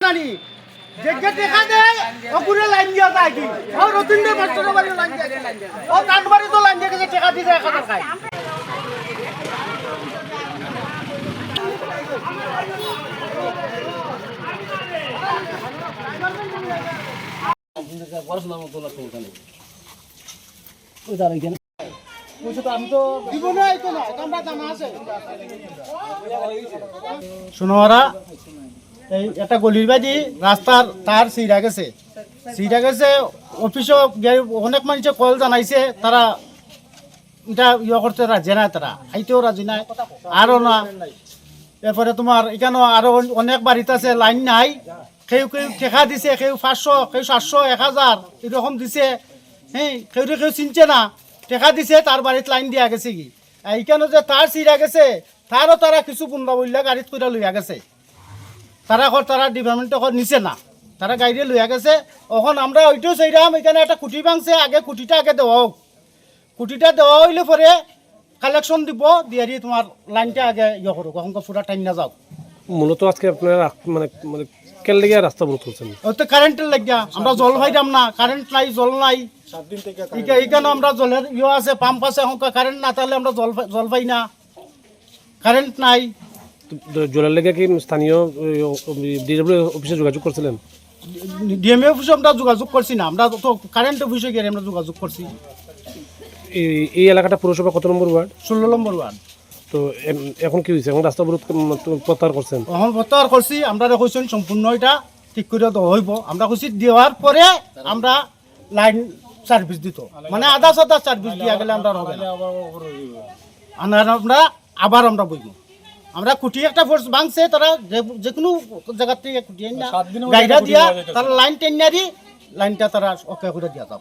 জানি যেগে দেখা দেয় ওগুলো লাইন দিয়া যায় কি ও রতিনদের মাস্টারের বাড়ি লাইন দিয়া ও কানবাড়ি তো লাইন দিয়ে গেছে টাকা দিতে 1000 খায় শোনোরা এই একটা গলির বাড়ি রাস্তার তার সিরা গেছে অফিসও অনেক মানুষে কল জানাইছে তারা এটা ইয়ে করতে রাজি না তারা আইতেও রাজি নাই আরও না এরপরে তোমার এখানেও আরো অনেক বাড়িতে আছে লাইন নাই কেউ ঠেকা দিছে কেউ 500 কেউ 700 1000 এরকম দিছে হ্যাঁ কেউ চিনছে না টেকা দিছে তার বাড়িতে লাইন দিয়া গেছে কি এইখানে যে তার সিরা গেছে তারও তারা কিছু পুনরা বললে গাড়িত করে লইয়া গেছে তারা ডিপার্টমেন্টে নিছে না তারা গাড়ি লইয়া গেছে এখন আমরা ওইটাও চাইলাম এখানে একটা কুটি ভাঙছে আগে কুটিটা আগে দেওয়া হোক কুটিটা দেওয়া হইলে পরে কালেকশন দিব দিয়ে তোমার লাইনটা আগে ইয়ে করুক এখন পুরা টাইম না যাও মূলত আজকে আপনারা মানে কেন লেগে রাস্তা অবরোধ করছেন ওই তো কারেন্টের লাগিয়া আমরা জল পাইলাম না কারেন্ট নাই জল নাই 7 দিন থেকে এইখানে আমরা জলের ইয়ে আছে পাম্প আছে এখন কারেন্ট না তাহলে আমরা জল পাই না কারেন্ট নাই জলের লেগে কি স্থানীয় ডিডব্লিউ অফিসে যোগাযোগ করছিলেন ডিএমএ অফিসে আমরা যোগাযোগ করছি না আমরা তো কারেন্ট অফিসে গিয়ে আমরা যোগাযোগ করছি এই এলাকাটা পুরসভা কত নম্বর ওয়ার্ড 16 নম্বর ওয়ার্ড তো এখন কি হয়েছে এখন রাস্তা অবরোধ প্রত্যাহার করছেন এখন প্রত্যাহার করছি আমরা কইছেন সম্পূর্ণ এটা ঠিক করে দেওয়া হইব আমরা কইছি দেওয়ার পরে আমরা লাইন সার্ভিস দিত মানে আধা সার্ভিস দিয়া গেলে আমরা হবে না আমরা আবার আমরা বইব আমরা কুটি একটা ফোর্স ভাঙছে তারা যে কোনো জায়গা থেকে কুটি গাড়িটা দিয়া তারা লাইন টেন লাইনটা তারা ওকে করে দিয়া যাও